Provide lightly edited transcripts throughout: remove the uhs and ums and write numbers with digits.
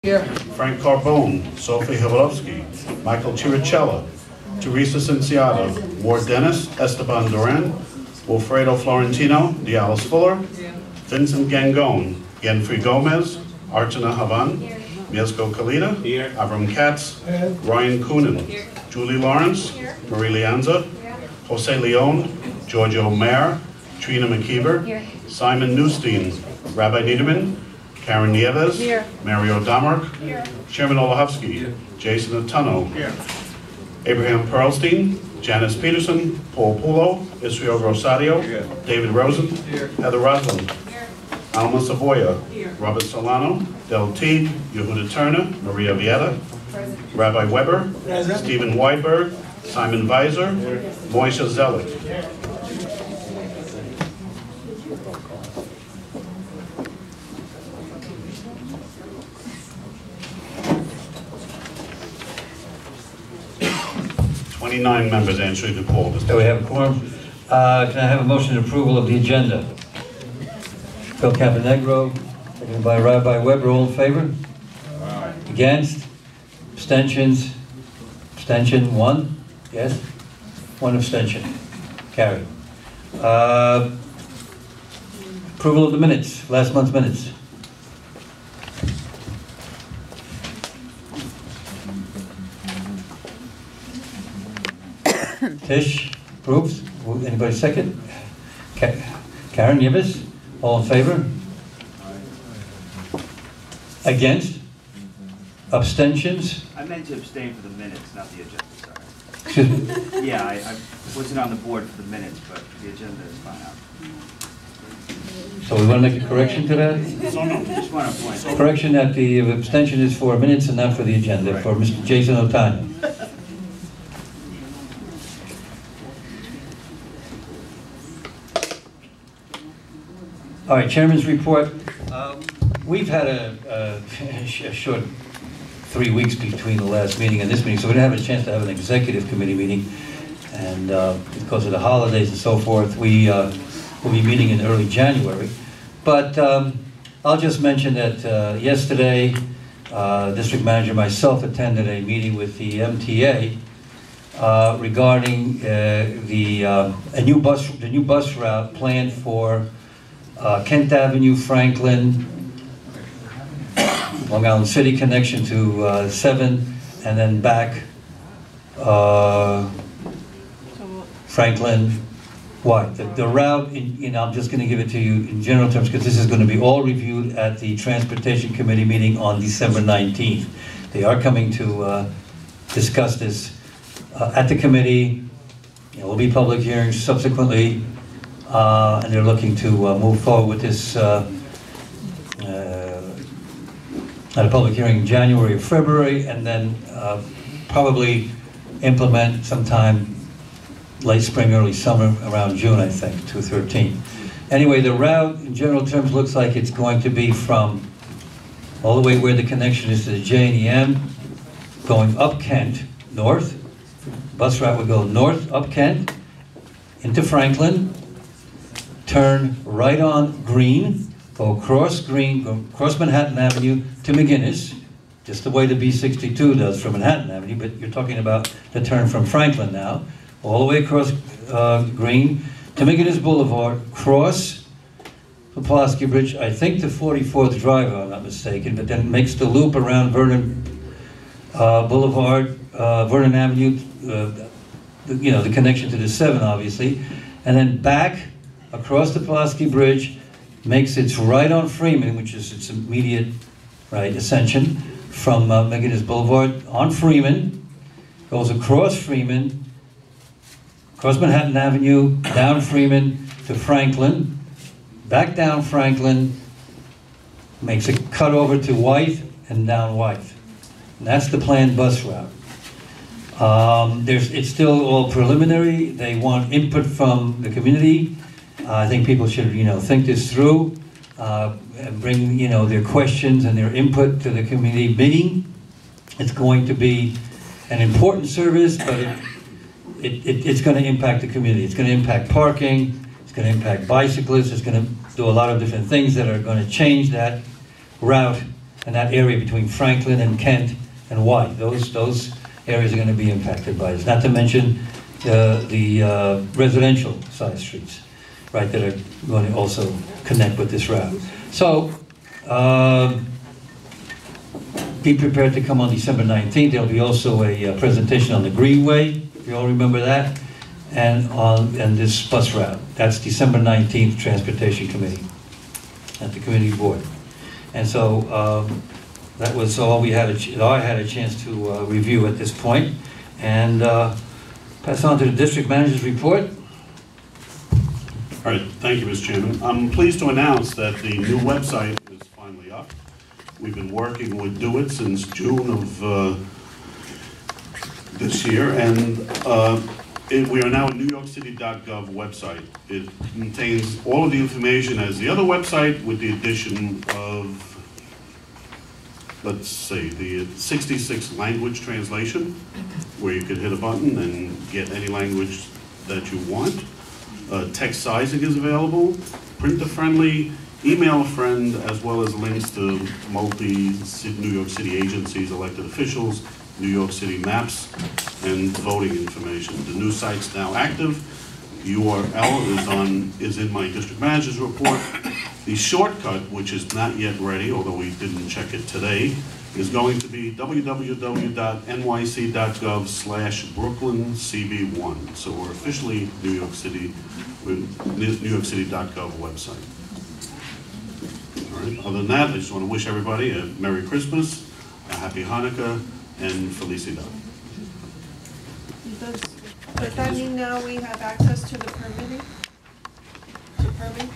Here. Frank Carbone, Sophie Hivalowski, Michael Chiricella, Teresa Cinciata, Ward Dennis, Esteban Duran, Wilfredo Florentino, Dialis Fuller, Vincent Gangone, Genfrey Gomez, Archana Havan, Mieszko Kalita, Avram Katz, Ryan Coonan, Julie Lawrence, Marie Lianza, Jose Leon, Giorgio Mayer, Trina McKeever, Simon Newstein, Rabbi Niederman, Karen Nieves, Mario Damark, Chairman Olahovsky, Jason Atuno, Abraham Perlstein, Janice Peterson, Paul Pulo, Israel Rosario, David Rosen, Heather Roslin, Alma Savoya, Robert Solano, Del Teague, Yehuda Turner, Maria Vieta, Rabbi Weber, Stephen Weidberg, Simon Weiser, Moishe Zelik. Nine members answering the call. Do we have a quorum? Can I have a motion to approval of the agenda? Phil Caponegro, seconded by Rabbi Weber. All in favor? Aye. Against? Abstentions? Abstention 1? Yes? 1 abstention. Carried. Approval of the minutes, last month's minutes. Tish approves. Anybody second? Karen Yibis, all in favor? Against? Abstentions? I meant to abstain for the minutes, not the agenda, sorry. Excuse me? Yeah, I wasn't on the board for the minutes, but the agenda is fine out. So we want to make a correction to that? No, just want to point. Correction that the abstention is for minutes and not for the agenda, right. For Mr. Jason Otani. All right, Chairman's report. We've had a short 3 weeks between the last meeting and this meeting, so we didn't have a chance to have an executive committee meeting. And because of the holidays and so forth, we will be meeting in early January. But I'll just mention that yesterday, District Manager and myself attended a meeting with the MTA regarding the new bus route planned for Kent Avenue, Franklin, Long Island City connection to 7, and then back Franklin. What? The route, I'm just going to give it to you in general terms because this is going to be all reviewed at the Transportation Committee meeting on December 19th. They are coming to discuss this at the committee. There will be public hearings subsequently. And they're looking to move forward with this at a public hearing in January or February, and then probably implement sometime late spring, early summer, around June, I think, 2013. Anyway, the route, in general terms, looks like it's going to be from all the way where the connection is to the J and the M, going up Kent, north. Bus route would go north, up Kent, into Franklin, turn right on Green, go across Green, go across Manhattan Avenue to McGinnis, just the way the B62 does from Manhattan Avenue, but you're talking about the turn from Franklin now, all the way across Green to McGinnis Boulevard, cross the Pulaski Bridge, I think to 44th Drive, if I'm not mistaken, but then makes the loop around Vernon Boulevard, Vernon Avenue, the connection to the 7, obviously, and then back across the Pulaski Bridge, makes its right on Freeman, which is its immediate right ascension from McGinnis Boulevard on Freeman, goes across Freeman, across Manhattan Avenue, down Freeman to Franklin, back down Franklin, makes a cut over to White and down White. And that's the planned bus route. It's still all preliminary. They want input from the community. I think people should, think this through, and bring, their questions and their input to the community meeting. It's going to be an important service, but it's going to impact the community. It's going to impact parking. It's going to impact bicyclists. It's going to do a lot of different things that are going to change that route and that area between Franklin and Kent and White. Those areas are going to be impacted by this. Not to mention the residential side streets, right, that are going to also connect with this route. So, be prepared to come on December 19th. There'll be also a presentation on the Greenway, if you all remember that, and this bus route. That's December 19th, Transportation Committee at the Community Board. And so that was all I had a chance to review at this point. And pass on to the District Manager's report. All right, thank you, Mr. Chairman. I'm pleased to announce that the new website is finally up. We've been working with Do It since June of this year, and we are now a NewYorkCity.gov website. It contains all of the information as the other website, with the addition of, let's say, the 66 language translation, where you could hit a button and get any language that you want. Text sizing is available, printer-friendly, email-friend, as well as links to New York City agencies, elected officials, New York City maps, and voting information. The new site's now active. URL is in my District Manager's report. The shortcut, which is not yet ready, although we didn't check it today, is going to be www.nyc.gov/BrooklynCB1. So we're officially New York City, NewYorkCity.gov website. All right. Other than that, I just want to wish everybody a Merry Christmas, a Happy Hanukkah, and Felicidad. Does that mean now we have access to the permitting?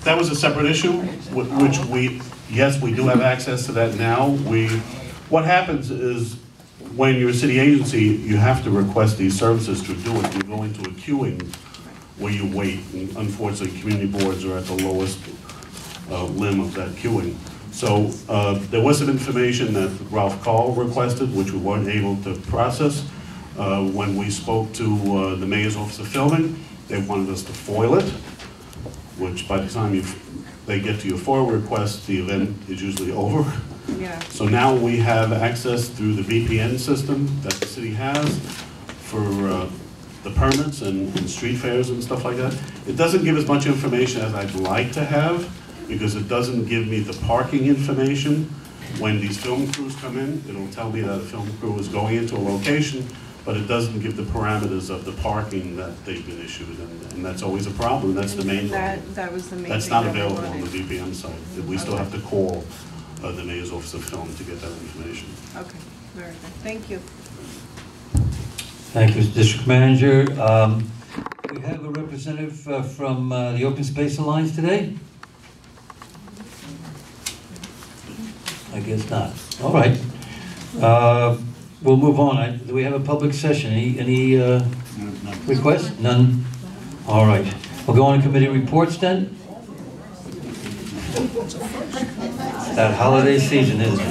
That was a separate issue, which yes, we do have access to that now. What happens is, when you're a city agency, you have to request these services to do it. You go into a queuing where you wait, and unfortunately, community boards are at the lowest limb of that queuing. So there was some information that Ralph Call requested, which we weren't able to process. When we spoke to the Mayor's Office of Filming, they wanted us to foil it, which by the time they get to your FOIL request, the event is usually over. Yeah. So now we have access through the VPN system that the city has for the permits and street fairs and stuff like that. It doesn't give as much information as I'd like to have, because it doesn't give me the parking information. When these film crews come in, it'll tell me that a film crew is going into a location, but it doesn't give the parameters of the parking that they've been issued, and that's always a problem. That's the main problem. That was the main That's thing not that we available on the wanted. VPN site. We still have to call the Mayor's Office of Film to get that information. Okay, very good. Thank you. Thank you, Mr. District Manager. We have a representative from the Open Space Alliance today? I guess not. All right. We'll move on. Do we have a public session? Any requests? None? All right. We'll go on to committee reports then. That holiday season, isn't it?